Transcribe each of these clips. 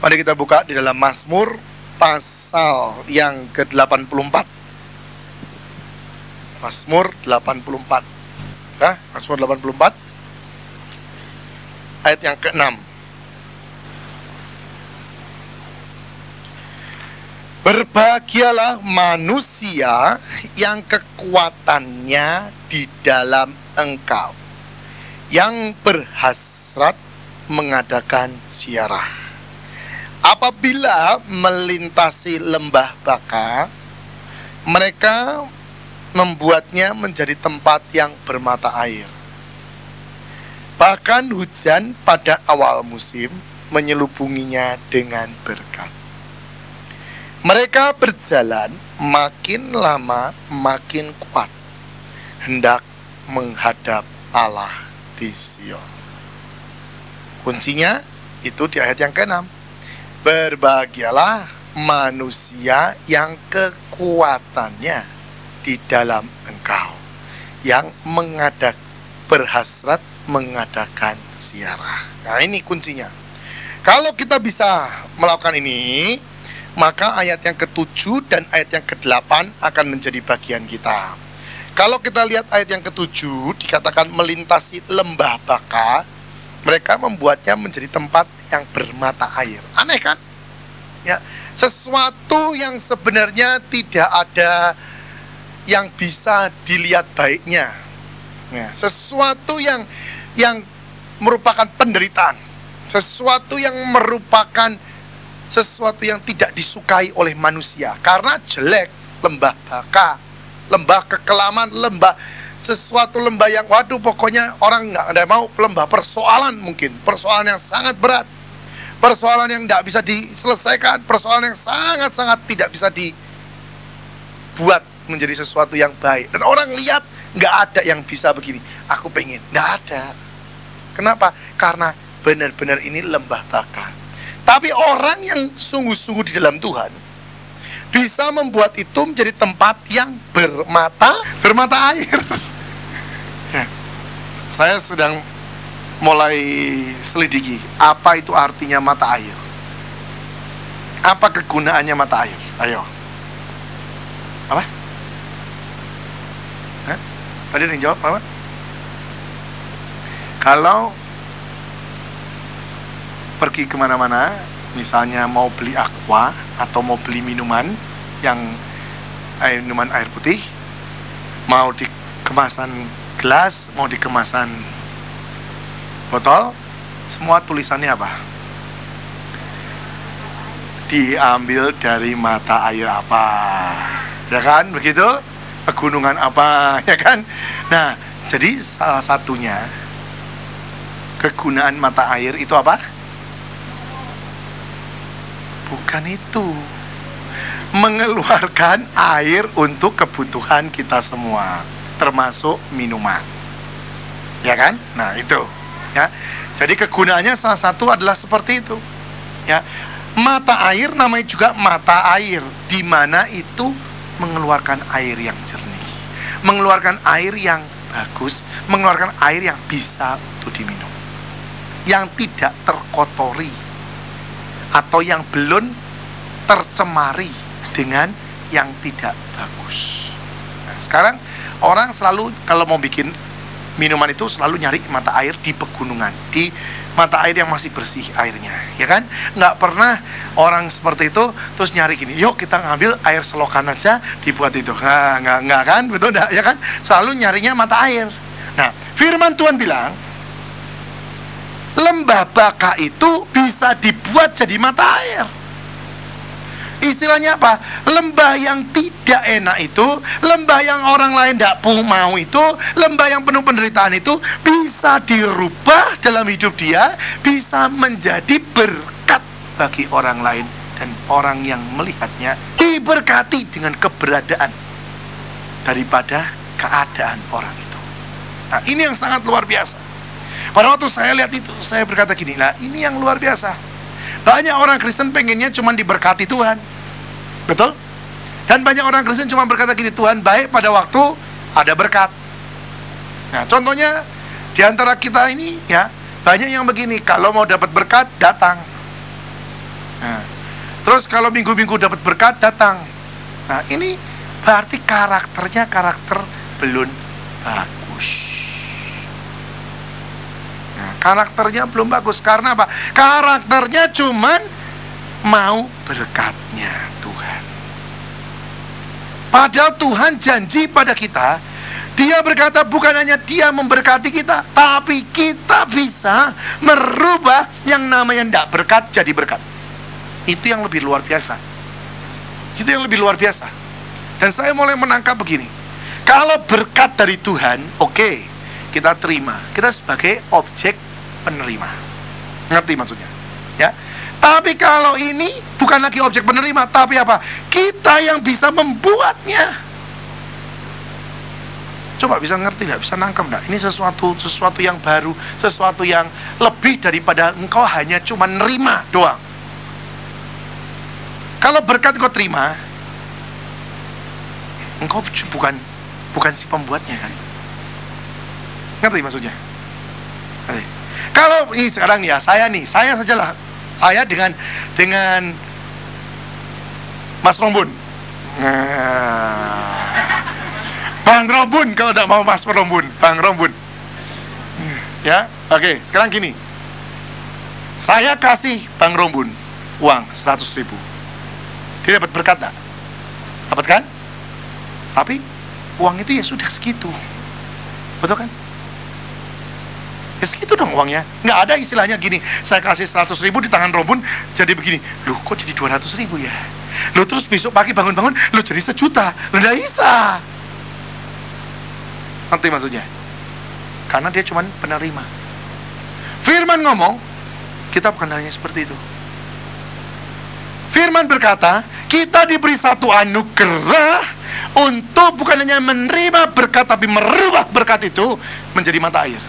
Mari kita buka di dalam Mazmur pasal yang ke-84. Mazmur 84. Nah, Mazmur 84 ayat yang ke-6. Berbahagialah manusia yang kekuatannya di dalam Engkau, yang berhasrat mengadakan ziarah. Apabila melintasi lembah baka, mereka membuatnya menjadi tempat yang bermata air. Bahkan hujan pada awal musim menyelubunginya dengan berkat. Mereka berjalan makin lama makin kuat, hendak menghadap Allah di Sion. Kuncinya itu di ayat yang ke-6. Berbahagialah manusia yang kekuatannya di dalam Engkau, yang berhasrat mengadakan ziarah. Nah, ini kuncinya. Kalau kita bisa melakukan ini, maka ayat yang ke-7 dan ayat yang ke-8 akan menjadi bagian kita. Kalau kita lihat ayat yang ke-7, dikatakan melintasi lembah baka, mereka membuatnya menjadi tempat yang bermata air. Aneh kan? Ya, sesuatu yang sebenarnya tidak ada yang bisa dilihat baiknya. Ya, sesuatu yang merupakan penderitaan, sesuatu yang merupakan sesuatu yang tidak disukai oleh manusia karena jelek. Lembah baka, lembah kekelaman, sesuatu lembah yang waduh pokoknya orang nggak ada mau. Lembah persoalan, mungkin persoalan yang sangat berat, persoalan yang tidak bisa diselesaikan, persoalan yang sangat-sangat tidak bisa dibuat menjadi sesuatu yang baik. Dan orang lihat nggak ada yang bisa begini, aku pengen, nggak ada. Kenapa? Karena benar-benar ini lembah baka. Tapi orang yang sungguh-sungguh di dalam Tuhan bisa membuat itu menjadi tempat yang bermata air. Ya. Saya sedang mulai selidiki apa itu artinya mata air. Apa kegunaannya mata air? Ayo. Apa? Hah? Tadi ada yang jawab apa? Kalau pergi kemana-mana, misalnya mau beli aqua atau mau beli minuman minuman air putih, mau di kemasan gelas, mau di kemasan botol, semua tulisannya apa? Diambil dari mata air apa, ya kan? Begitu? Pegunungan apa, ya kan? Nah, jadi salah satunya kegunaan mata air itu apa? Bukan itu. Mengeluarkan air untuk kebutuhan kita semua, termasuk minuman. Ya kan? Nah, itu. Ya. Jadi kegunaannya salah satu adalah seperti itu. Ya. Mata air namanya juga mata air, di mana itu mengeluarkan air yang jernih, mengeluarkan air yang bagus, mengeluarkan air yang bisa untuk diminum, yang tidak terkotori atau yang belum tercemari dengan yang tidak bagus. Nah, sekarang orang selalu kalau mau bikin minuman itu selalu nyari mata air di pegunungan, di mata air yang masih bersih airnya, ya kan? Nggak pernah orang seperti itu terus nyari gini, yuk kita ngambil air selokan aja dibuat itu. Nah, nggak kan? Betul enggak? Ya kan? Selalu nyarinya mata air. Nah, firman Tuhan bilang lembah baka itu bisa dibuat jadi mata air. Istilahnya apa? Lembah yang tidak enak itu, lembah yang orang lain tidak mau itu, lembah yang penuh penderitaan itu bisa dirubah dalam hidup dia, bisa menjadi berkat bagi orang lain, dan orang yang melihatnya diberkati dengan keberadaan daripada keadaan orang itu. Nah, ini yang sangat luar biasa. Pada waktu saya lihat itu, saya berkata gini, nah ini yang luar biasa. Banyak orang Kristen pengennya cuma diberkati Tuhan. Betul? Dan banyak orang Kristen cuma berkata gini, Tuhan baik pada waktu ada berkat. Nah, contohnya di antara kita ini ya, banyak yang begini, kalau mau dapat berkat datang. Terus kalau minggu-minggu dapat berkat, datang. Nah, ini berarti karakternya karakter belum bagus. Nah, karakternya belum bagus. Karena apa? Karakternya cuman mau berkatnya Tuhan. Padahal Tuhan janji pada kita, Dia berkata bukan hanya Dia memberkati kita, tapi kita bisa merubah yang namanya tidak berkat jadi berkat. Itu yang lebih luar biasa. Itu yang lebih luar biasa. Dan saya mulai menangkap begini. Kalau berkat dari Tuhan, oke, kita terima. Kita sebagai objek penerima. Ngerti maksudnya? Ya. Tapi kalau ini bukan lagi objek penerima, tapi apa? Kita yang bisa membuatnya. Coba bisa ngerti nggak? Bisa nangkep nggak? Ini sesuatu yang baru, sesuatu yang lebih daripada engkau hanya cuma nerima doang. Kalau berkat kau terima, engkau bukan si pembuatnya kan? Ngerti maksudnya? Ngerti? Kalau ini sekarang ya, saya sajalah. Saya dengan Mas Rombun. Bang Rombun, kalau tidak mau Mas Rombun, Bang Rombun. Ya, oke. Sekarang gini. Saya kasih Bang Rombun uang 100.000. Dia dapat berkat tak? Dapat kan? Tapi uang itu ya sudah segitu. Betul kan? Ya segitu dong uangnya. Nggak ada istilahnya gini, saya kasih 100.000 di tangan Rombun, jadi begini. Loh kok jadi 200.000 ya? Loh terus besok pagi bangun-bangun, loh jadi 1 juta. Loh nggak bisa. Nanti maksudnya? Karena dia cuma penerima. Firman ngomong, kita bukan hanya seperti itu. Firman berkata, kita diberi satu anugerah untuk bukan hanya menerima berkat, tapi merubah berkat itu menjadi mata air.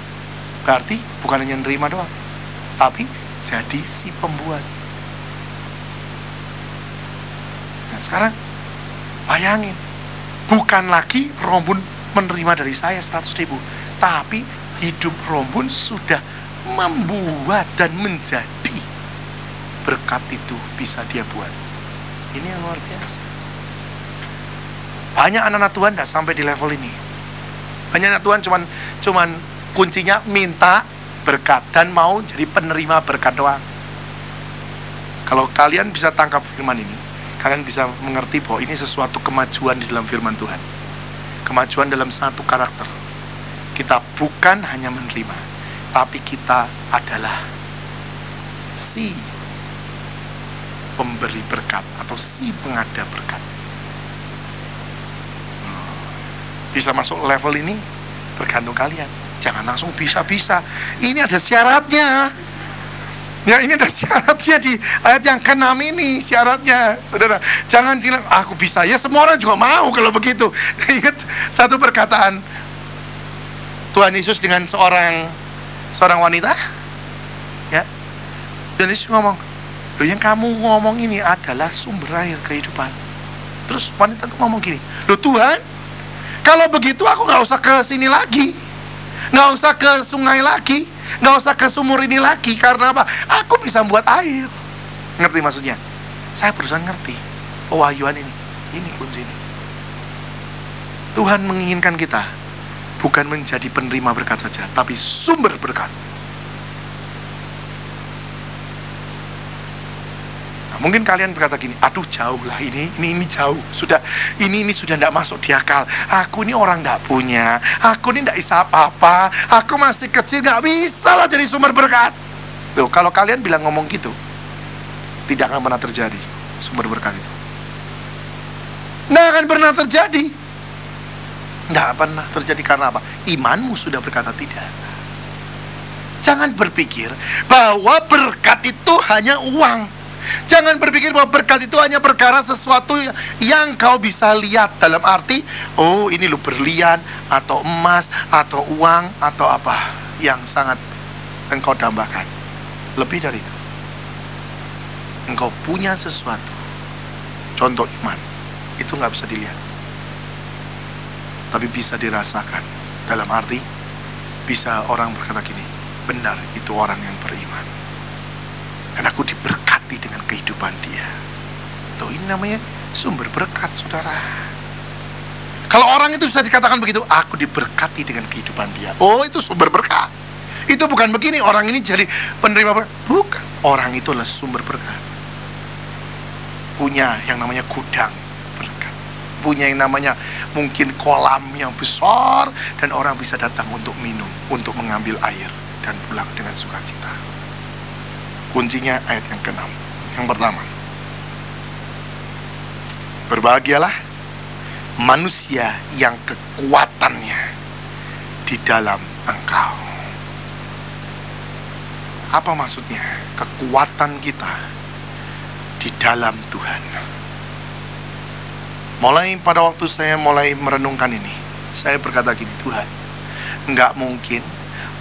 Berarti bukan hanya menerima doang, tapi jadi si pembuat. Nah sekarang bayangin, bukan lagi Rombun menerima dari saya 100.000, tapi hidup Rombun sudah membuat dan menjadi berkat itu bisa dia buat. Ini yang luar biasa. Banyak anak-anak Tuhan tidak sampai di level ini. Banyak anak Tuhan cuman kuncinya minta berkat dan mau jadi penerima berkat doang. Kalau kalian bisa tangkap firman ini, kalian bisa mengerti bahwa ini sesuatu kemajuan di dalam firman Tuhan. Kemajuan dalam satu karakter. Kita bukan hanya menerima, tapi kita adalah si pemberi berkat atau si pengada berkat. Bisa masuk level ini tergantung kalian. Jangan langsung bisa-bisa. Ini ada syaratnya. Ya ini ada syaratnya di ayat yang ke-6 ini. Syaratnya, saudara. Jangan bilang, aku bisa. Ya semua orang juga mau kalau begitu. Ingat satu perkataan Tuhan Yesus dengan seorang wanita. Ya. Tuhan Yesus ngomong, loh yang kamu ngomong ini adalah sumber air kehidupan. Terus wanita itu ngomong gini, loh Tuhan, kalau begitu aku gak usah ke sini lagi, gak usah ke sungai lagi, gak usah ke sumur ini lagi. Karena apa? Aku bisa buat air. Ngerti maksudnya? Saya berusaha ngerti pewahyuan ini. Ini kunci ini. Tuhan menginginkan kita bukan menjadi penerima berkat saja, tapi sumber berkat. Mungkin kalian berkata gini, aduh jauh lah ini jauh, ini sudah tidak masuk di akal. Aku ini orang tidak punya, aku ini tidak bisa apa-apa, aku masih kecil, nggak bisa lah jadi sumber berkat. Tuh, kalau kalian bilang ngomong gitu, tidak akan pernah terjadi sumber berkat itu. Nggak akan pernah terjadi. Nggak pernah terjadi karena apa? Imanmu sudah berkata tidak. Jangan berpikir bahwa berkat itu hanya uang. Jangan berpikir bahwa berkat itu hanya perkara sesuatu yang kau bisa lihat. Dalam arti, oh ini lo berlian, atau emas, atau uang, atau apa yang sangat engkau dambakan. Lebih dari itu, engkau punya sesuatu. Contoh iman, itu gak bisa dilihat, tapi bisa dirasakan. Dalam arti, bisa orang berkata gini, benar itu orang yang beriman, dan aku diberkati dengan kehidupan dia. Loh, ini namanya sumber berkat, saudara. Kalau orang itu bisa dikatakan begitu, aku diberkati dengan kehidupan dia. Oh, itu sumber berkat. Itu bukan begini, orang ini jadi penerima berkat. Bukan, orang itu adalah sumber berkat. Punya yang namanya gudang berkat. Punya yang namanya mungkin kolam yang besar, dan orang bisa datang untuk minum, untuk mengambil air, dan pulang dengan sukacita. Kuncinya ayat yang ke-6. Yang pertama, berbahagialah manusia yang kekuatannya di dalam engkau. Apa maksudnya? Kekuatan kita di dalam Tuhan. Mulai pada waktu saya mulai merenungkan ini, saya berkata gini, Tuhan, enggak mungkin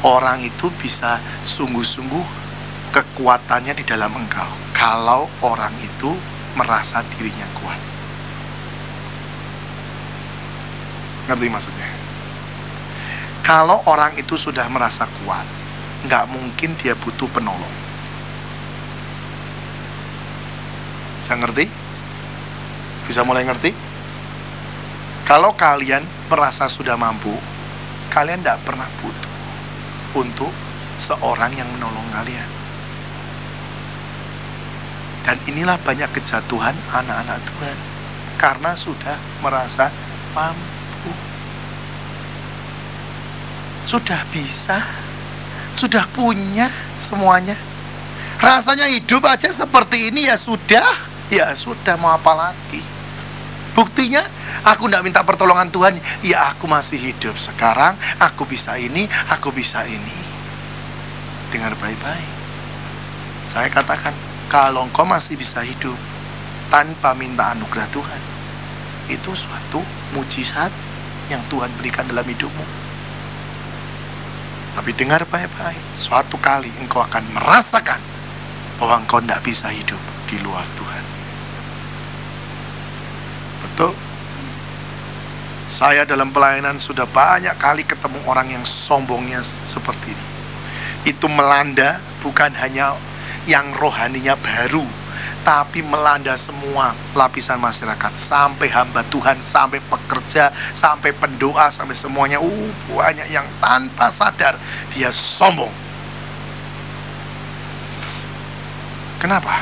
orang itu bisa sungguh-sungguh kekuatannya di dalam engkau kalau orang itu merasa dirinya kuat. Ngerti maksudnya? Kalau orang itu sudah merasa kuat, nggak mungkin dia butuh penolong. Bisa ngerti? Bisa mulai ngerti? Kalau kalian merasa sudah mampu, kalian nggak pernah butuh untuk seorang yang menolong kalian. Dan inilah banyak kejatuhan anak-anak Tuhan, karena sudah merasa mampu, sudah bisa, sudah punya semuanya. Rasanya hidup aja seperti ini, ya sudah mau apa lagi? Buktinya aku tidak minta pertolongan Tuhan, ya aku masih hidup sekarang, aku bisa ini, aku bisa ini. Dengar baik-baik, saya katakan, kalau engkau masih bisa hidup tanpa minta anugerah Tuhan, itu suatu mujizat yang Tuhan berikan dalam hidupmu. Tapi dengar baik-baik, suatu kali engkau akan merasakan bahwa engkau tidak bisa hidup di luar Tuhan. Betul? Saya dalam pelayanan sudah banyak kali ketemu orang yang sombongnya seperti ini. Itu melanda bukan hanya yang rohaninya baru, tapi melanda semua lapisan masyarakat, sampai hamba Tuhan, sampai pekerja, sampai pendoa, sampai semuanya. Banyak yang tanpa sadar dia sombong. Kenapa?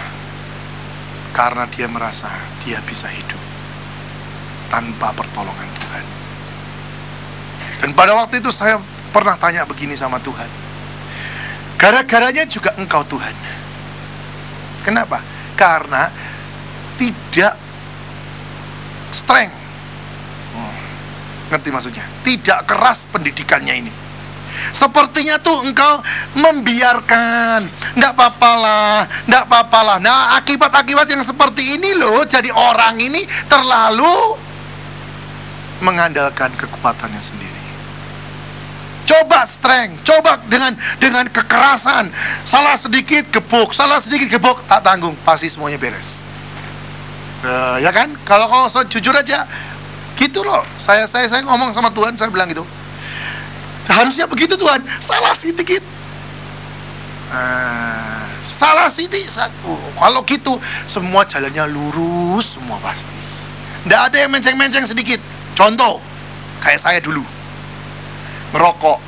Karena dia merasa dia bisa hidup tanpa pertolongan Tuhan. Dan pada waktu itu saya pernah tanya begini sama Tuhan, gara-garanya juga engkau Tuhan. Kenapa? Karena tidak strength. Ngerti maksudnya? Tidak keras pendidikannya ini. Sepertinya tuh engkau membiarkan, enggak apa-apalah. Nah, akibat-akibat yang seperti ini loh, jadi orang ini terlalu mengandalkan kekuatannya sendiri. Coba strength, coba dengan kekerasan. Salah sedikit gebuk, tak tanggung, pasti semuanya beres. Ya kan? Kalau kau jujur aja, gitu loh. Saya ngomong sama Tuhan, saya bilang gitu. Harusnya begitu Tuhan, salah sedikit. Salah sedikit. Kalau gitu, semua jalannya lurus, semua pasti. Nggak ada yang menceng-menceng sedikit. Contoh, kayak saya dulu. Merokok,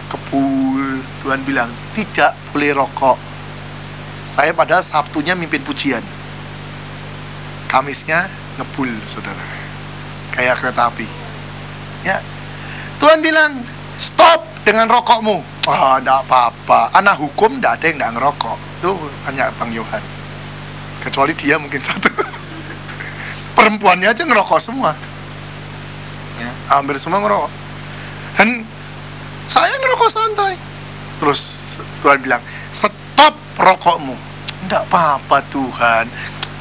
kebul, Tuhan bilang tidak boleh rokok. Saya pada Sabtunya mimpin pujian, Kamisnya ngebul, saudara, kayak kereta api. Ya, Tuhan bilang stop dengan rokokmu. Enggak apa-apa, anak hukum enggak ada yang enggak ngerokok. Tuh hanya Bang Yohan, kecuali dia mungkin satu. Perempuannya aja ngerokok semua, ya, hampir semua ngerokok. Dan saya ngerokok santai. Terus Tuhan bilang, stop rokokmu. Enggak apa-apa Tuhan,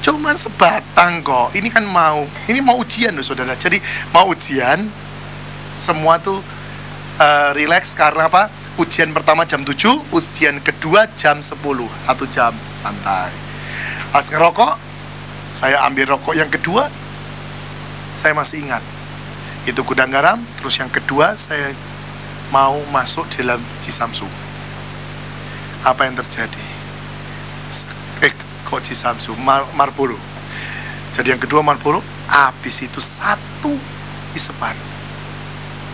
cuman sebatang kok. Ini kan mau ujian loh saudara. Jadi mau ujian, semua tuh relax. Karena apa? Ujian pertama jam 7, ujian kedua jam 10, 1 jam santai. Pas ngerokok, saya ambil rokok yang kedua, saya masih ingat itu gudang garam. Terus yang kedua saya mau masuk dalam Cisamsu. Apa yang terjadi? Kok Cisamsu? Marlboro. Jadi yang kedua 40, habis itu 1 hisapan.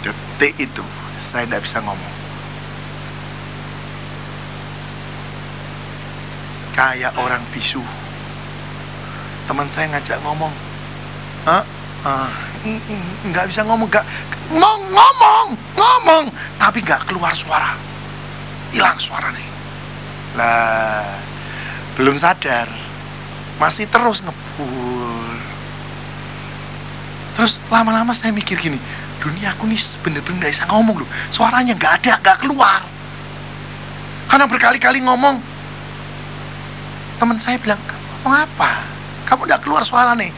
Detik itu saya tidak bisa ngomong. Kayak orang bisu. Teman saya ngajak ngomong, nggak bisa ngomong, ngomong, tapi nggak keluar suara, hilang suaranya. Lah, belum sadar, masih terus ngebul. Terus lama-lama saya mikir gini, dunia aku nih bener-bener nggak bisa ngomong loh, suaranya nggak ada, nggak keluar. Karena berkali-kali ngomong, teman saya bilang, kamu ngomong apa? Kamu udah keluar suara nih.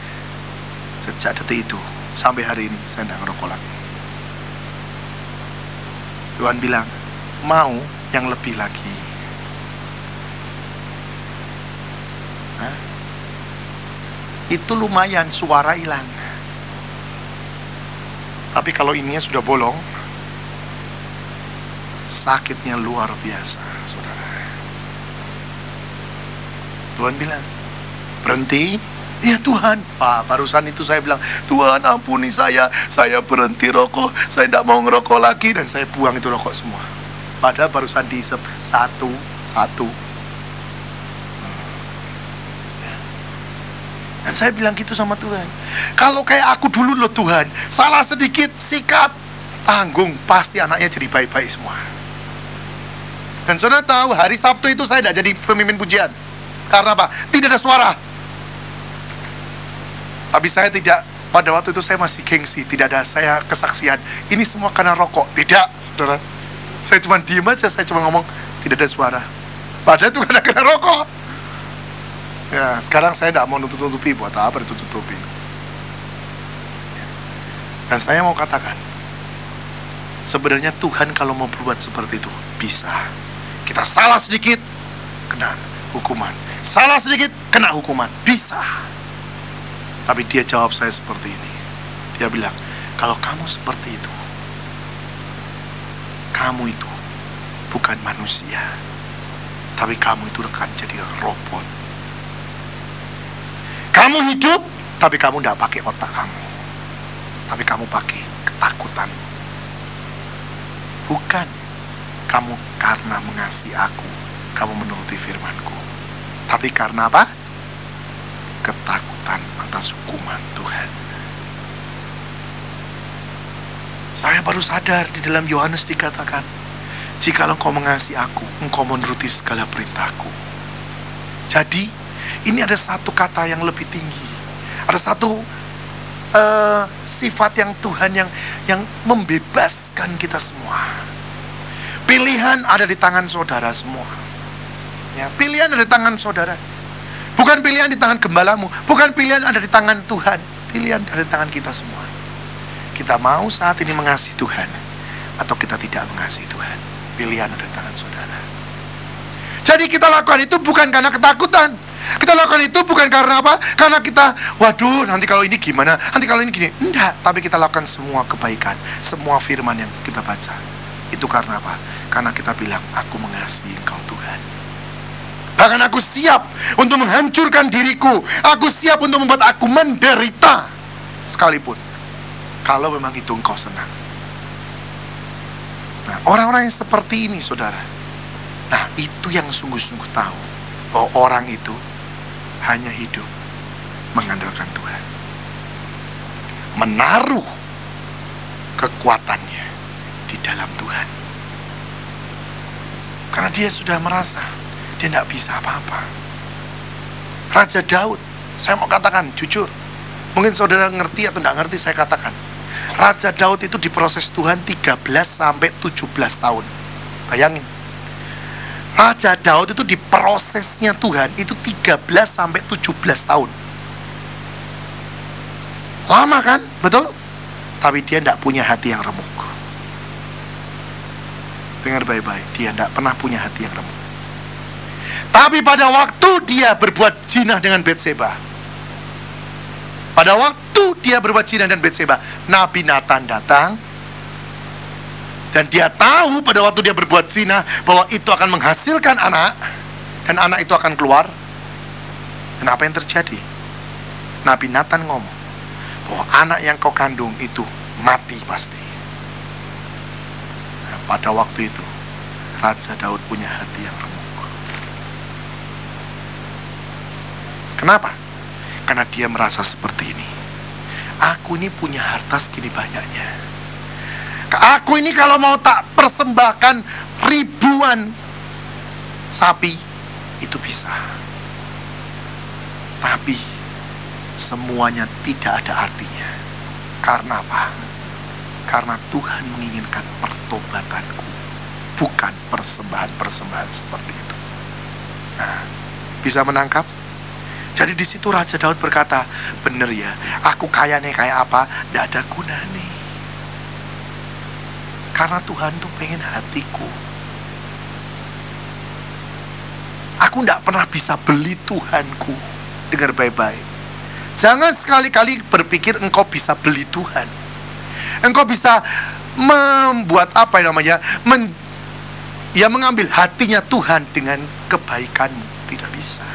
Sejak detik itu sampai hari ini saya tidak ngerokok lagi. Tuhan bilang, mau yang lebih lagi. Itu lumayan, suara hilang. Tapi kalau ininya sudah bolong, sakitnya luar biasa, saudara. Tuhan bilang, berhenti. Ya Tuhan, Pak, barusan itu saya bilang, Tuhan ampuni saya berhenti rokok, saya tidak mau ngerokok lagi, dan saya buang itu rokok semua. Padahal barusan dihisap satu. Dan saya bilang gitu sama Tuhan, kalau kayak aku dulu loh Tuhan, salah sedikit, sikat, tanggung, pasti anaknya jadi baik-baik semua. Dan saudara tahu, hari Sabtu itu saya tidak jadi pemimpin pujian. Karena apa? Tidak ada suara. Tapi saya tidak, pada waktu itu saya masih gengsi, tidak ada saya kesaksian, ini semua karena rokok. Tidak, saudara. Saya cuma diem aja, saya cuma ngomong, tidak ada suara. Padahal itu karena rokok. Ya, sekarang saya tidak mau nutup-nutupi, buat apa ditutup-tutupi. Dan saya mau katakan, sebenarnya Tuhan kalau mau berbuat seperti itu, bisa. Kita salah sedikit, kena hukuman. Salah sedikit, kena hukuman. Bisa. Tapi dia jawab saya seperti ini. Dia bilang, kalau kamu seperti itu, kamu itu bukan manusia, tapi kamu itu akan jadi robot. Kamu hidup, tapi kamu tidak pakai otak kamu, tapi kamu pakai ketakutan. Bukan kamu karena mengasihi aku, kamu menuruti firmanku, tapi karena apa? Ketakutan atas hukuman Tuhan. Saya baru sadar di dalam Yohanes dikatakan, jika engkau mengasihi aku, engkau menuruti segala perintahku. Jadi ini ada satu kata yang lebih tinggi, ada satu sifat yang Tuhan yang membebaskan kita semua. Pilihan ada di tangan saudara semua. Ya, pilihan ada di tangan saudara. Bukan pilihan di tangan gembalamu, bukan pilihan ada di tangan Tuhan. Pilihan ada di tangan kita semua. Kita mau saat ini mengasihi Tuhan, atau kita tidak mengasihi Tuhan. Pilihan ada di tangan saudara. Jadi kita lakukan itu bukan karena ketakutan. Kita lakukan itu bukan karena apa? Karena kita, waduh, nanti kalau ini gimana? Nanti kalau ini gini. Enggak, tapi kita lakukan semua kebaikan, semua firman yang kita baca. Itu karena apa? Karena kita bilang, aku mengasihi Engkau Tuhan. Bahkan aku siap untuk menghancurkan diriku. Aku siap untuk membuat aku menderita sekalipun, kalau memang itu Engkau senang. Nah, orang-orang yang seperti ini, saudara, nah itu yang sungguh-sungguh tahu bahwa orang itu hanya hidup mengandalkan Tuhan, menaruh kekuatannya di dalam Tuhan. Karena dia sudah merasa dia tidak bisa apa-apa. Raja Daud, saya mau katakan jujur, mungkin saudara ngerti atau tidak ngerti, saya katakan Raja Daud itu diproses Tuhan 13 sampai 17 tahun. Bayangin, Raja Daud itu diprosesnya Tuhan itu 13 sampai 17 tahun. Lama kan? Betul? Tapi dia tidak punya hati yang remuk. Dengar baik-baik, dia tidak pernah punya hati yang remuk. Tapi pada waktu dia berbuat zina dengan Betseba, pada waktu dia berbuat zina dengan Betseba, Nabi Nathan datang, dan dia tahu pada waktu dia berbuat zina bahwa itu akan menghasilkan anak, dan anak itu akan keluar. Dan apa yang terjadi? Nabi Nathan ngomong bahwa anak yang kau kandung itu mati pasti. Nah, pada waktu itu Raja Daud punya hati yang remuk. Kenapa? Karena dia merasa seperti ini. Aku ini punya harta segini banyaknya. Aku ini kalau mau tak persembahkan ribuan sapi, itu bisa. Tapi semuanya tidak ada artinya. Karena apa? Karena Tuhan menginginkan pertobatanku, bukan persembahan-persembahan seperti itu. Nah, bisa menangkap? Jadi di situ Raja Daud berkata, bener ya, aku kaya nih kayak apa, tidak ada gunanya. Karena Tuhan tuh pengen hatiku. Aku tidak pernah bisa beli Tuhanku. Dengar baik-baik. Jangan sekali-kali berpikir engkau bisa beli Tuhan. Engkau bisa membuat apa namanya, mengambil hatinya Tuhan dengan kebaikanmu. Tidak bisa.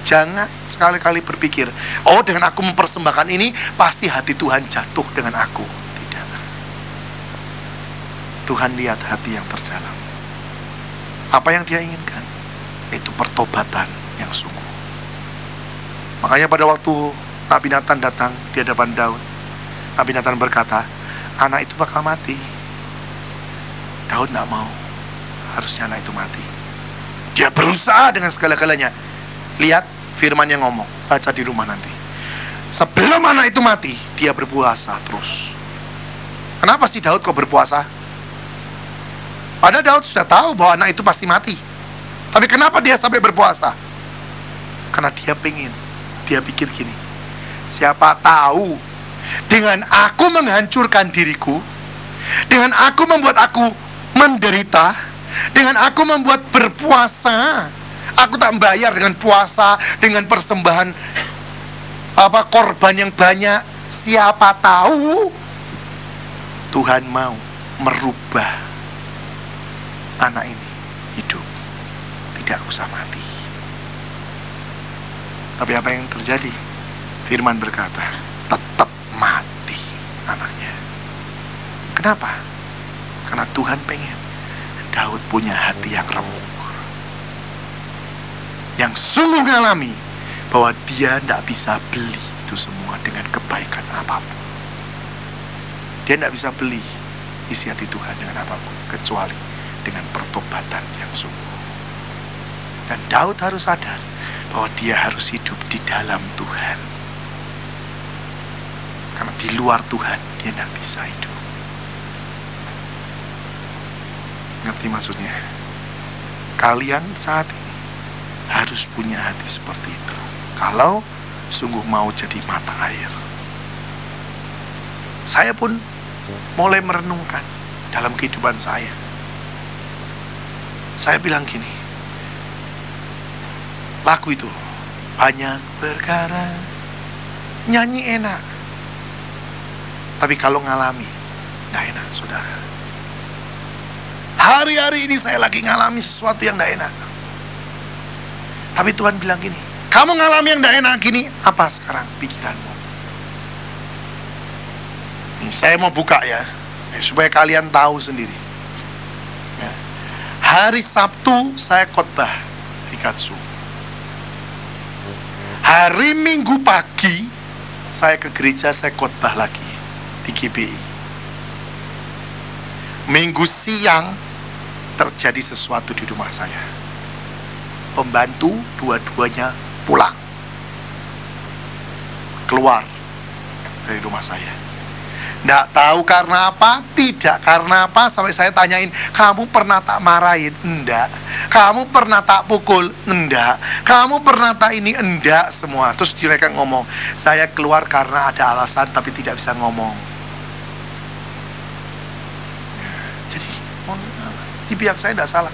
Jangan sekali-kali berpikir, oh dengan aku mempersembahkan ini, pasti hati Tuhan jatuh dengan aku. Tidak. Tuhan lihat hati yang terdalam. Apa yang dia inginkan? Itu pertobatan yang sungguh. Makanya pada waktu Nabi Nathan datang di hadapan Daud, Nabi Nathan berkata, anak itu bakal mati. Daud tidak mau. Harusnya anak itu mati. Dia berusaha dengan segala-galanya. Lihat firman yang ngomong, baca di rumah nanti. Sebelum anak itu mati, dia berpuasa terus. Kenapa sih Daud kok berpuasa? Padahal Daud sudah tahu bahwa anak itu pasti mati. Tapi kenapa dia sampai berpuasa? Karena dia pikir gini, siapa tahu dengan aku menghancurkan diriku, dengan aku membuat aku menderita, dengan aku membuat berpuasa, aku tak membayar dengan puasa, dengan persembahan korban yang banyak. Siapa tahu Tuhan mau merubah anak ini hidup, tidak usah mati. Tapi apa yang terjadi? Firman berkata, tetap mati anaknya. Kenapa? Karena Tuhan pengen Daud punya hati yang remuk, yang sungguh mengalami bahwa dia tidak bisa beli itu semua dengan kebaikan apapun. Dia tidak bisa beli isi hati Tuhan dengan apapun, kecuali dengan pertobatan yang sungguh. Dan Daud harus sadar bahwa dia harus hidup di dalam Tuhan. Karena di luar Tuhan dia tidak bisa hidup. Ngerti maksudnya? Kalian saat ini harus punya hati seperti itu, kalau sungguh mau jadi mata air. Saya pun mulai merenungkan dalam kehidupan saya. Saya bilang gini, lagu itu banyak perkara, nyanyi enak, tapi kalau ngalami tidak enak, saudara. Hari-hari ini saya lagi ngalami sesuatu yang tidak enak. Tapi Tuhan bilang gini, kamu ngalami yang tidak enak gini, apa sekarang pikiranmu? Nih, saya mau buka ya, supaya kalian tahu sendiri. Ya. Hari Sabtu saya khotbah di Katsu. Hari Minggu pagi saya ke gereja, saya khotbah lagi di GBI. Minggu siang terjadi sesuatu di rumah saya. Pembantu dua-duanya pulang, keluar dari rumah saya. Nggak tahu karena apa, tidak karena apa, sampai saya tanyain, kamu pernah tak marahin? Enggak. Kamu pernah tak pukul? Enggak. Kamu pernah tak ini? Enggak semua. Terus mereka ngomong, saya keluar karena ada alasan tapi tidak bisa ngomong. Jadi di pihak saya tidak salah.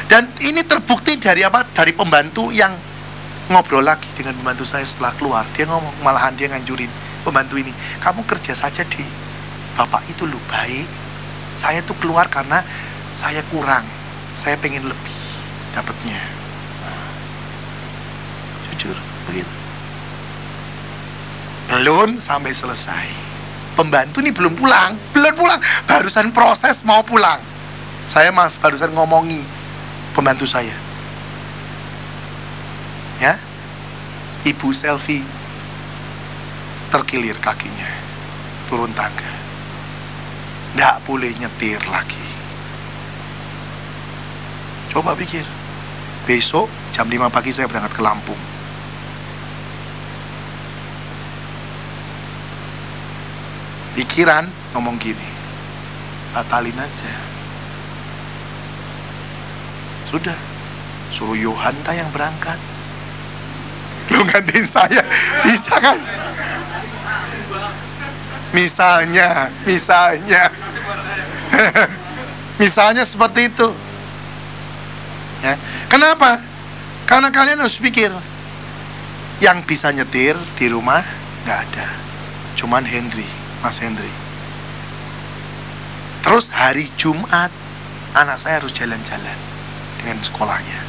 Dan ini terbukti dari apa? Dari pembantu yang ngobrol lagi dengan pembantu saya setelah keluar. Dia ngomong, malahan dia nganjurin pembantu ini, kamu kerja saja di bapak itu lu baik. Saya tuh keluar karena saya kurang, saya pengen lebih dapatnya. Jujur begitu. Belum sampai selesai. Pembantu ini belum pulang. Barusan proses mau pulang. Saya barusan ngomongi pembantu saya. Ya, ibu selfie, terkilir kakinya, turun tangga. Nggak boleh nyetir lagi. Coba pikir, besok jam 5 pagi saya berangkat ke Lampung. Pikiran ngomong gini, batalin aja. Sudah, suruh Yohanta yang berangkat. Lu gantiin saya, bisa kan? Misalnya misalnya seperti itu ya. Kenapa? Karena kalian harus pikir, yang bisa nyetir di rumah nggak ada, cuman Mas Hendri. Terus hari Jumat anak saya harus jalan-jalan dengan sekolahnya.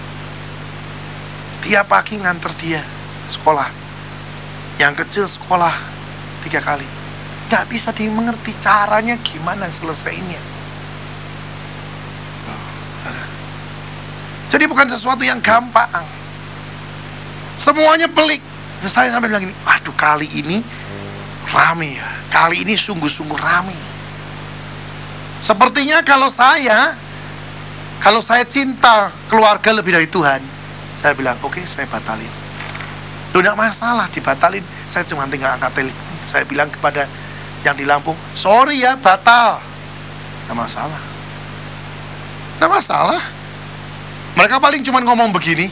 Setiap pagi nganter dia sekolah. Yang kecil sekolah 3 kali. Nggak bisa dimengerti caranya gimana selesainya. Jadi bukan sesuatu yang gampang. Semuanya pelik. Saya sampai bilang ini, aduh kali ini rame ya. Kali ini sungguh-sungguh rame. Sepertinya kalau saya cinta keluarga lebih dari Tuhan, saya bilang, oke, saya batalin. Loh, enggak masalah dibatalin. Saya cuma tinggal angkat telepon. Saya bilang kepada yang di Lampung, sorry ya, batal. Enggak masalah. Enggak masalah. Mereka paling cuma ngomong begini,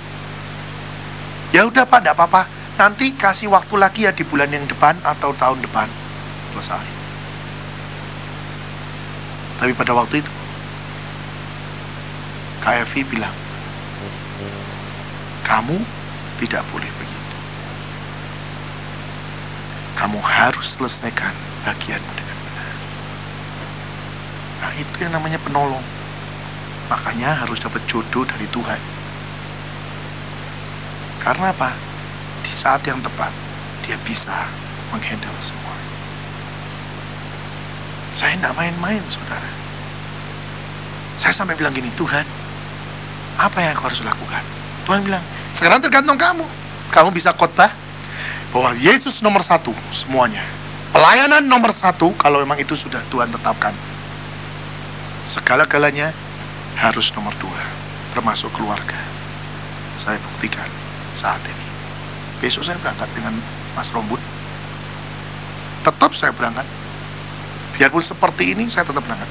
ya udah Pak, enggak apa-apa. Nanti kasih waktu lagi ya di bulan yang depan atau tahun depan. Selesai. Tapi pada waktu itu KFV bilang, kamu tidak boleh begitu. Kamu harus selesaikan bagianmu dengan benar. Nah, itu yang namanya penolong. Makanya harus dapat jodoh dari Tuhan. Karena apa? Di saat yang tepat dia bisa menghandle semua. Saya tidak main-main, saudara. Saya sampai bilang gini, Tuhan, apa yang aku harus lakukan? Tuhan bilang, sekarang tergantung kamu. Kamu bisa khotbah bahwa Yesus nomor 1 semuanya. Pelayanan nomor 1 kalau memang itu sudah Tuhan tetapkan. Segala-galanya harus nomor 2, termasuk keluarga. Saya buktikan saat ini. Besok saya berangkat dengan Mas Rombut. Tetap saya berangkat. Biarpun seperti ini, saya tetap berangkat.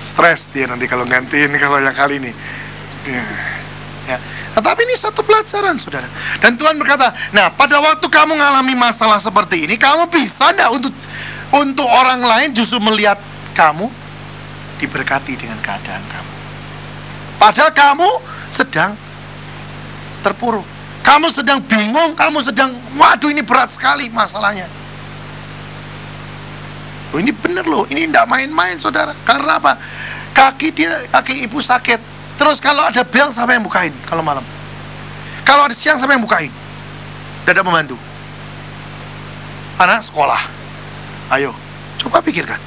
Stres dia nanti kalau gantiin kalau yang kali ini. Ya. Tetapi ini satu pelajaran, saudara. Dan Tuhan berkata, nah pada waktu kamu mengalami masalah seperti ini, kamu bisa enggak untuk orang lain justru melihat kamu diberkati dengan keadaan kamu. Padahal kamu sedang terpuruk. Kamu sedang bingung, kamu sedang, waduh ini berat sekali masalahnya. Loh, ini bener loh, ini tidak main-main, saudara. Karena apa? Kaki ibu sakit. Terus kalau ada bel, siapa yang bukain kalau malam? Kalau ada siang, siapa yang bukain? Tidak ada pembantu. Anak sekolah. Ayo, coba pikirkan.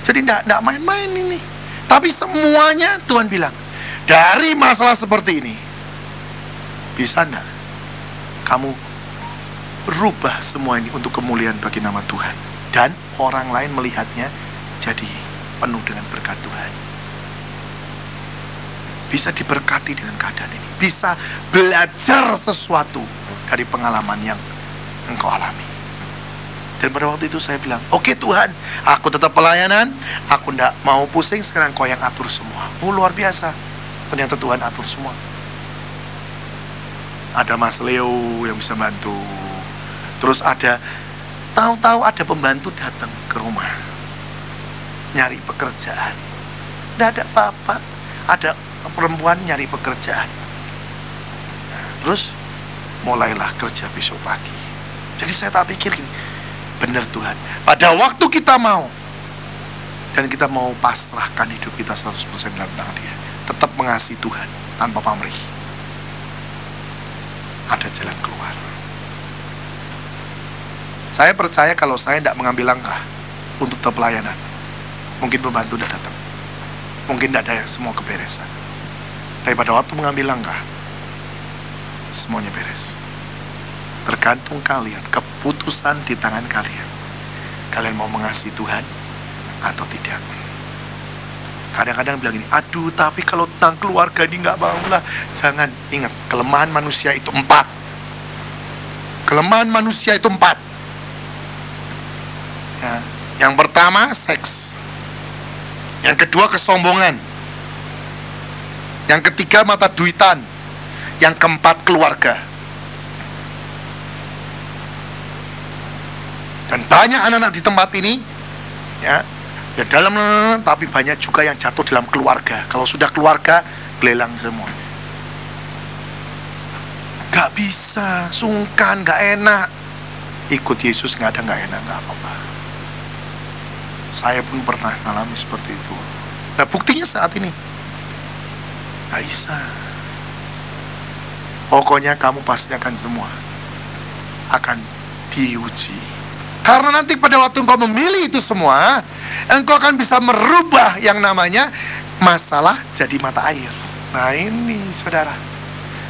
Jadi tidak main-main ini. Tapi semuanya Tuhan bilang, dari masalah seperti ini, bisa enggak kamu berubah semua ini untuk kemuliaan bagi nama Tuhan, dan orang lain melihatnya jadi penuh dengan berkat Tuhan. Bisa diberkati dengan keadaan ini, bisa belajar sesuatu dari pengalaman yang engkau alami. Dan pada waktu itu saya bilang, oke Tuhan, aku tetap pelayanan, aku tidak mau pusing, sekarang kau yang atur semua. Oh luar biasa, ternyata Tuhan atur semua. Ada Mas Leo yang bisa bantu. Terus tahu-tahu ada pembantu datang ke rumah nyari pekerjaan. Tidak ada apa-apa, ada perempuan nyari pekerjaan. Terus mulailah kerja besok pagi. Jadi saya tak pikir gini, benar Tuhan, pada waktu kita mau dan kita mau pasrahkan hidup kita 100% dalam tangan Dia, tetap mengasihi Tuhan tanpa pamrih, ada jalan keluar. Saya percaya kalau saya tidak mengambil langkah untuk tetap pelayanan, mungkin pembantu tidak datang, mungkin tidak ada semua keberesan. Tapi pada waktu mengambil langkah, semuanya beres. Tergantung kalian, keputusan di tangan kalian. Kalian mau mengasihi Tuhan atau tidak. Kadang-kadang bilang ini, aduh tapi kalau tentang keluarga ini nggak mau lah. Jangan, ingat, kelemahan manusia itu 4. Kelemahan manusia itu 4. Ya. Yang pertama, seks. Yang kedua, kesombongan. Yang ketiga, mata duitan. Yang keempat, keluarga. Dan banyak anak-anak di tempat ini, ya dalam, tapi banyak juga yang jatuh dalam keluarga. Kalau sudah keluarga, belelang semua. Gak bisa, sungkan, gak enak. Ikut Yesus gak enak, gak apa-apa. Saya pun pernah mengalami seperti itu. Nah buktinya saat ini, gak bisa. Pokoknya kamu pasti akan semua akan diuji. Karena nanti pada waktu engkau memilih itu semua, engkau akan bisa merubah yang namanya masalah jadi mata air. Nah ini saudara,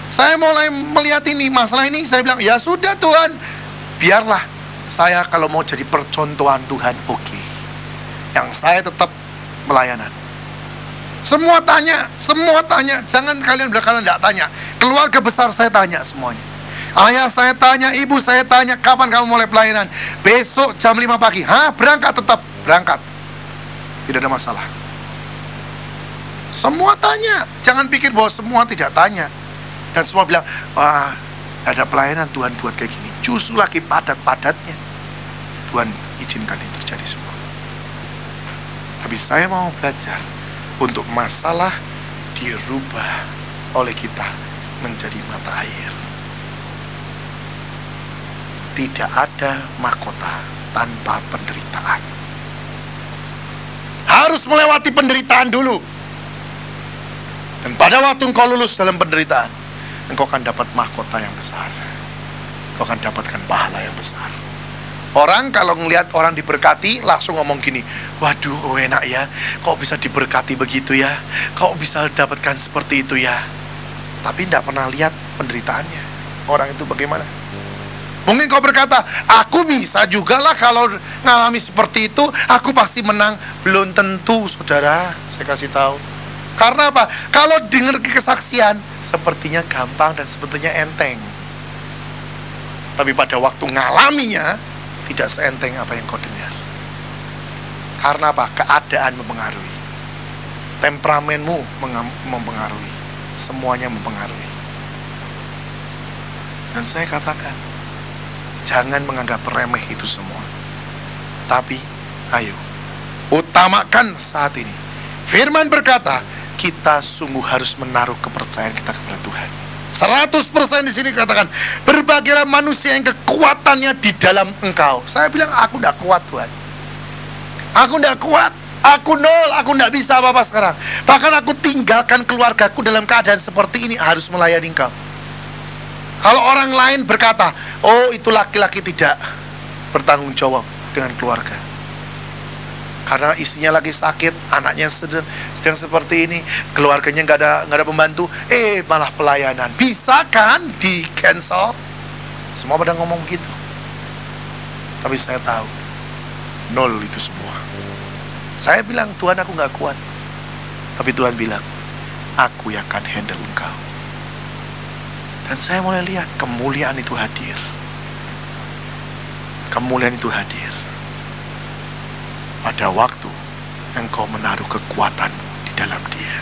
saya mulai melihat ini, masalah ini, saya bilang, ya sudah Tuhan, biarlah saya kalau mau jadi percontohan Tuhan, oke. Yang saya tetap pelayanan. Semua tanya, jangan kalian bilang kalian tidak tanya. Keluarga besar saya tanya semuanya. Ayah saya tanya, ibu saya tanya, kapan kamu mulai pelayanan? Besok jam 5 pagi. Hah, berangkat, tetap berangkat. Tidak ada masalah. Semua tanya. Jangan pikir bahwa semua tidak tanya. Dan semua bilang, wah, ada pelayanan Tuhan buat kayak gini. Justru lagi padat-padatnya, Tuhan izinkan ini terjadi semua. Tapi saya mau belajar untuk masalah dirubah oleh kita menjadi mata air. Tidak ada mahkota tanpa penderitaan. Harus melewati penderitaan dulu. Dan pada waktu engkau lulus dalam penderitaan, engkau akan dapat mahkota yang besar. Engkau akan dapatkan pahala yang besar. Orang kalau ngelihat orang diberkati, langsung ngomong gini, waduh enak ya, kok bisa diberkati begitu ya, kok bisa dapatkan seperti itu ya. Tapi tidak pernah lihat penderitaannya. Orang itu bagaimana? Mungkin kau berkata, aku bisa juga lah kalau ngalami seperti itu, aku pasti menang. Belum tentu, saudara, saya kasih tahu. Karena apa? Kalau dengar kesaksian, sepertinya gampang dan sepertinya enteng. Tapi pada waktu ngalaminya, tidak seenteng apa yang kau dengar. Karena apa? Keadaan mempengaruhi. Temperamenmu mempengaruhi. Semuanya mempengaruhi. Dan saya katakan, jangan menganggap remeh itu semua. Tapi, ayo, utamakan saat ini. Firman berkata, kita sungguh harus menaruh kepercayaan kita kepada Tuhan. 100% di sini katakan, berbagailah manusia yang kekuatannya di dalam engkau. Saya bilang, aku tidak kuat Tuhan. Aku tidak kuat. Aku nol, aku tidak bisa apa-apa sekarang. Bahkan aku tinggalkan keluargaku dalam keadaan seperti ini, harus melayani engkau. Kalau orang lain berkata, oh itu laki-laki tidak bertanggung jawab dengan keluarga. Karena istrinya lagi sakit, anaknya sedang seperti ini, keluarganya nggak ada pembantu, malah pelayanan. Bisa kan di cancel? Semua pada ngomong gitu. Tapi saya tahu, nol itu semua. Saya bilang, Tuhan aku nggak kuat. Tapi Tuhan bilang, aku yang akan handle engkau. Dan saya mulai lihat kemuliaan itu hadir. Kemuliaan itu hadir pada waktu engkau menaruh kekuatan di dalam Dia.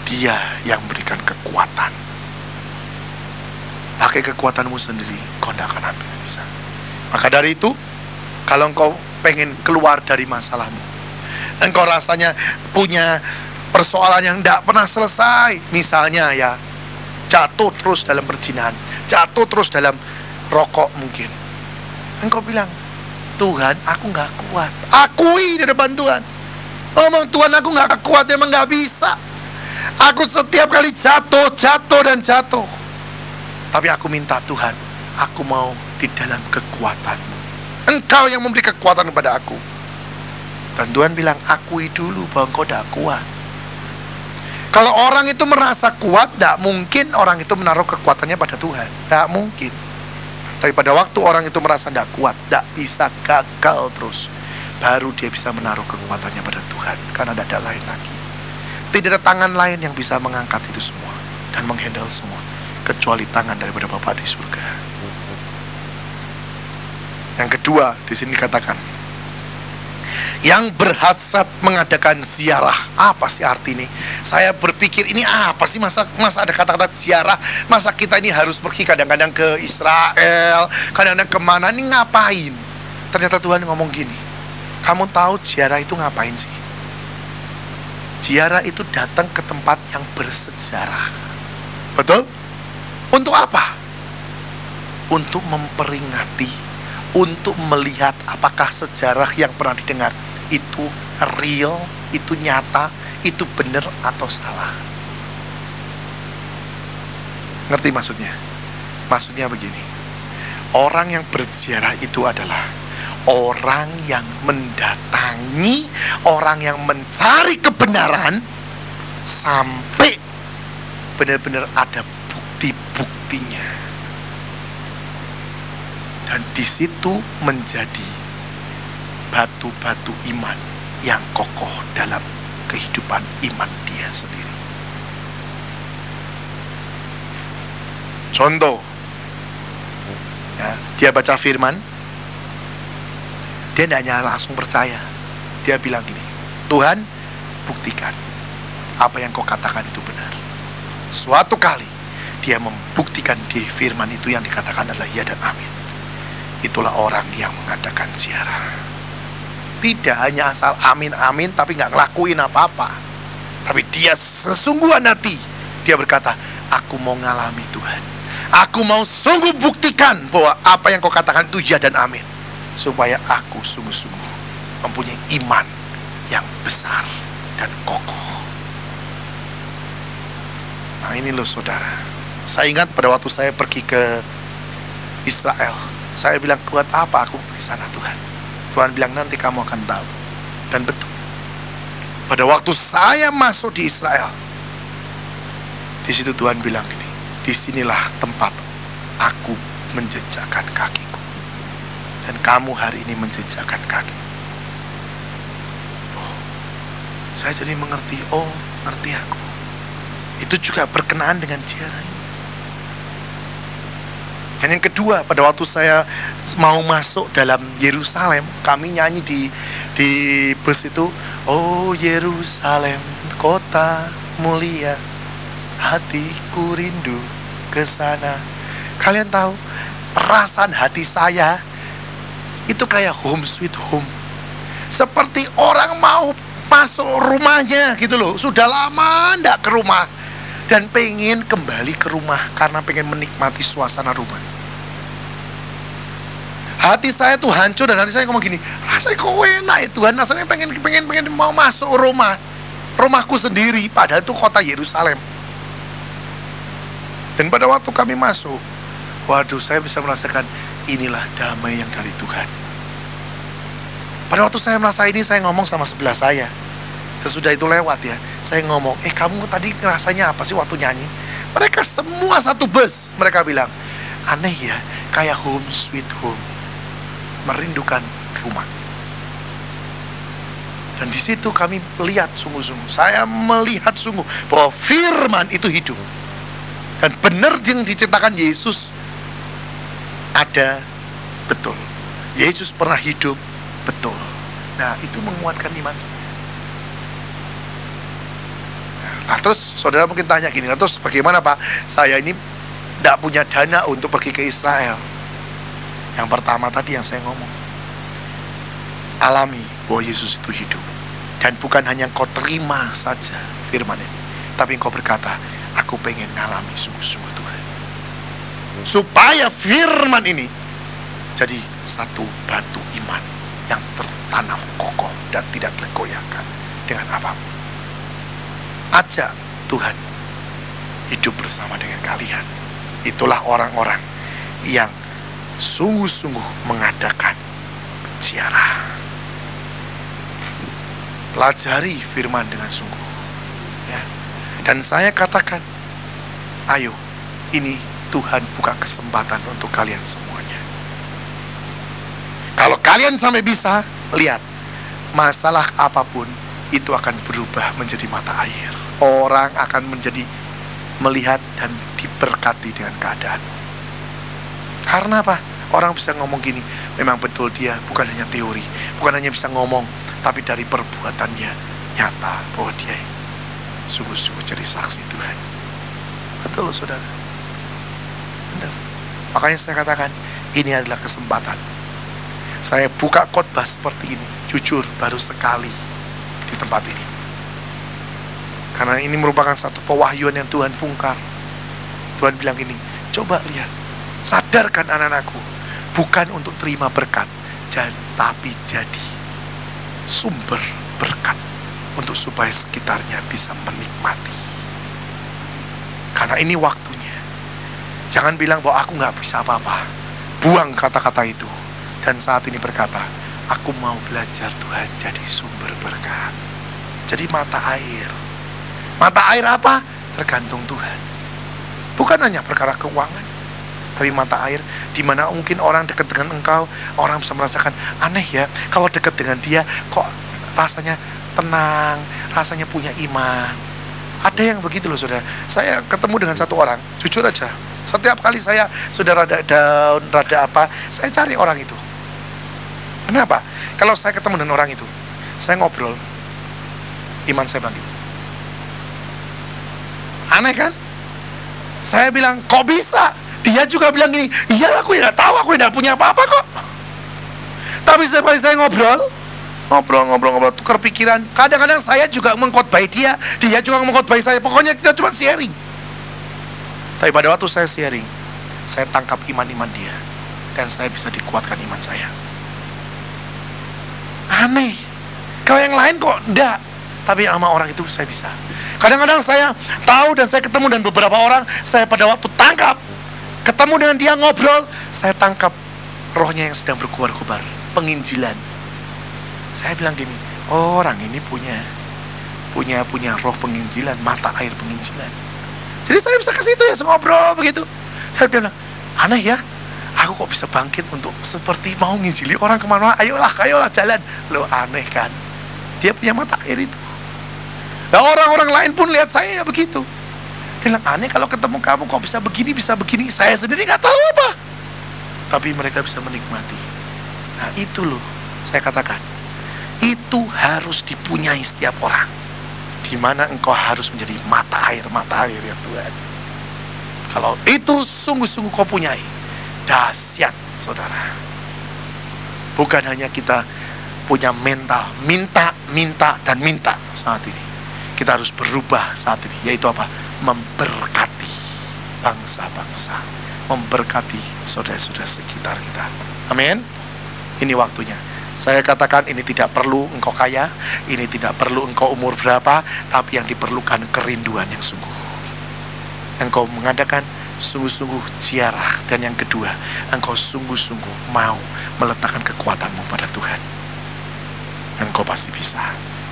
Dia yang berikan kekuatan. Pakai kekuatanmu sendiri, kau tidak akan ambil bisa. Maka dari itu, kalau engkau pengen keluar dari masalahmu, engkau rasanya punya persoalan yang tidak pernah selesai, misalnya ya, jatuh terus dalam perzinahan, jatuh terus dalam rokok mungkin. Engkau bilang, Tuhan aku gak kuat. Akui di depan Tuhan. Ngomong, Tuhan aku gak kuat, emang gak bisa. Aku setiap kali jatuh dan jatuh. Tapi aku minta Tuhan, aku mau di dalam kekuatan-Mu. Engkau yang memberi kekuatan kepada aku. Dan Tuhan bilang, akui dulu bahwa engkau tidak kuat. Kalau orang itu merasa kuat, tidak mungkin orang itu menaruh kekuatannya pada Tuhan. Tidak mungkin. Tapi pada waktu orang itu merasa tidak kuat, tidak bisa, gagal terus, baru dia bisa menaruh kekuatannya pada Tuhan. Karena tidak ada lain lagi. Tidak ada tangan lain yang bisa mengangkat itu semua dan menghandle semua, kecuali tangan daripada Bapa di surga. Yang kedua, di sini dikatakan, yang berhasrat mengadakan ziarah. Apa sih arti ini? Saya berpikir ini apa sih, masa ada kata-kata ziarah? Masa kita ini harus pergi kadang-kadang ke Israel, kadang-kadang kemana, ini ngapain? Ternyata Tuhan ngomong gini, kamu tahu ziarah itu ngapain sih? Ziarah itu datang ke tempat yang bersejarah. Betul? Untuk apa? Untuk memperingati, untuk melihat apakah sejarah yang pernah didengar itu real, itu nyata, itu benar atau salah. Ngerti maksudnya? Maksudnya begini, orang yang berziarah itu adalah orang yang mendatangi, orang yang mencari kebenaran sampai benar-benar ada bukti-buktinya. Dan di situ menjadi batu-batu iman yang kokoh dalam kehidupan iman dia sendiri. Contoh, ya, dia baca firman, dia tidak hanya langsung percaya. Dia bilang gini, Tuhan, buktikan apa yang kau katakan itu benar. Suatu kali dia membuktikan di firman itu yang dikatakan adalah ya dan amin. Itulah orang yang mengadakan ziarah. Tidak hanya asal amin-amin tapi nggak ngelakuin apa-apa. Tapi dia sesungguhan hati. Dia berkata, aku mau ngalami Tuhan. Aku mau sungguh buktikan bahwa apa yang kau katakan itu ya dan amin. Supaya aku sungguh-sungguh mempunyai iman yang besar dan kokoh. Nah ini loh saudara, saya ingat pada waktu saya pergi ke Israel, saya bilang, buat apa aku pergi sana Tuhan? Tuhan bilang, nanti kamu akan tahu. Dan betul, pada waktu saya masuk di Israel, di situ Tuhan bilang gini, disinilah tempat aku menjejakkan kakiku. Dan kamu hari ini menjejakkan kaki. Oh, saya jadi mengerti, oh ngerti aku. Itu juga berkenaan dengan ziarah ini. Dan yang kedua, pada waktu saya mau masuk dalam Yerusalem, kami nyanyi di bus itu, oh Yerusalem, kota mulia, hatiku rindu ke sana. Kalian tahu, perasaan hati saya itu kayak home sweet home. Seperti orang mau masuk rumahnya gitu loh. Sudah lama ndak ke rumah dan pengen kembali ke rumah karena pengen menikmati suasana rumah. Hati saya tuh hancur dan hati saya ngomong gini, rasanya kok enak ya Tuhan, rasanya pengen mau masuk rumahku sendiri, padahal itu kota Yerusalem. Dan pada waktu kami masuk, waduh, saya bisa merasakan inilah damai yang dari Tuhan. Pada waktu saya merasa ini, saya ngomong sama sebelah saya. Sesudah itu lewat ya, saya ngomong, kamu tadi ngerasanya apa sih waktu nyanyi? Mereka semua satu bus, mereka bilang, aneh ya, kayak home sweet home, merindukan rumah. Dan di situ kami melihat sungguh-sungguh, saya melihat sungguh bahwa firman itu hidup. Dan benar yang diceritakan Yesus ada, betul. Yesus pernah hidup, betul. Nah, itu menguatkan iman saya. Nah, terus saudara mungkin tanya gini, terus bagaimana Pak? Saya ini tidak punya dana untuk pergi ke Israel. Yang pertama tadi yang saya ngomong, alami bahwa Yesus itu hidup. Dan bukan hanya kau terima saja firman ini, tapi kau berkata, aku pengen ngalami sungguh-sungguh Tuhan. Supaya firman ini jadi satu batu iman yang tertanam kokoh dan tidak tergoyahkan dengan apapun. Ajak Tuhan hidup bersama dengan kalian Itulah orang-orang yang sungguh-sungguh mengadakan ziarah. Pelajari firman dengan sungguh, ya. Dan saya katakan, ayo, ini Tuhan buka kesempatan untuk kalian semuanya. Kalau kalian sampai bisa, lihat, masalah apapun itu akan berubah menjadi mata air. Orang akan menjadi melihat dan diberkati dengan keadaan. Karena apa? Orang bisa ngomong gini, memang betul dia bukan hanya teori, bukan hanya bisa ngomong, tapi dari perbuatannya nyata bahwa dia sungguh-sungguh jadi saksi Tuhan. Betul, saudara. Benar. Makanya saya katakan, ini adalah kesempatan. Saya buka khotbah seperti ini, jujur baru sekali di tempat ini. Karena ini merupakan satu pewahyuan yang Tuhan bongkar. Tuhan bilang gini, coba lihat, sadarkan anak-anakku, bukan untuk terima berkat, tapi jadi sumber berkat untuk supaya sekitarnya bisa menikmati. Karena ini waktunya. Jangan bilang bahwa aku nggak bisa apa-apa. Buang kata-kata itu. Dan saat ini berkata, aku mau belajar Tuhan jadi sumber berkat. Jadi mata air. Mata air apa? Tergantung Tuhan. Bukan hanya perkara keuangan, tapi mata air di mana mungkin orang dekat dengan engkau, orang bisa merasakan aneh ya, kalau dekat dengan dia kok rasanya tenang, rasanya punya iman. Ada yang begitu loh, saudara. Saya ketemu dengan satu orang, jujur aja, setiap kali saya sudah rada down, rada apa, saya cari orang itu. Kenapa? Kalau saya ketemu dengan orang itu, saya ngobrol, iman saya bangkit. Aneh kan? Saya bilang, kok bisa? Dia juga bilang gini, iya aku tidak tahu, aku tidak punya apa-apa kok. Tapi setiap kali saya ngobrol, tukar pikiran. Kadang-kadang saya juga mengkhotbahi dia juga mengkhotbahi saya. Pokoknya kita cuma sharing. Tapi pada waktu saya sharing, saya tangkap iman-iman dia, dan saya bisa dikuatkan iman saya. Aneh. Kalau yang lain kok enggak, tapi sama orang itu saya bisa. Kadang-kadang saya tahu dan saya ketemu dengan beberapa orang, saya pada waktu tangkap, ketemu dengan dia ngobrol, saya tangkap rohnya yang sedang berkobar-kobar, penginjilan. Saya bilang gini, orang ini punya roh penginjilan, mata air penginjilan. Jadi saya bisa ke situ ya, ngobrol begitu. Saya bilang, aneh ya, aku kok bisa bangkit untuk seperti mau nginjili orang kemana-mana. Ayolah jalan. Loh, aneh kan? Dia punya mata air itu. Nah, orang-orang lain pun lihat saya ya begitu. Dia bilang, aneh kalau ketemu kamu kok bisa begini. Saya sendiri nggak tahu apa, tapi mereka bisa menikmati. Nah itu loh, saya katakan, itu harus dipunyai setiap orang. Di mana engkau harus menjadi mata air ya Tuhan. Kalau itu sungguh-sungguh kau punyai, dahsyat saudara. Bukan hanya kita punya mental minta saat ini. Kita harus berubah saat ini, yaitu apa? Memberkati bangsa-bangsa, memberkati saudara-saudara sekitar kita. Amin. Ini waktunya. Saya katakan, ini tidak perlu engkau kaya, ini tidak perlu engkau umur berapa, tapi yang diperlukan kerinduan yang sungguh. Engkau mengadakan sungguh-sungguh ziarah, dan yang kedua, engkau sungguh-sungguh mau meletakkan kekuatanmu pada Tuhan. Engkau pasti bisa.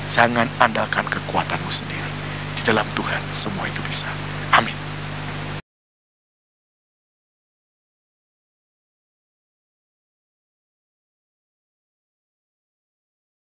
Jangan andalkan kekuatanmu sendiri. Di dalam Tuhan semua itu bisa.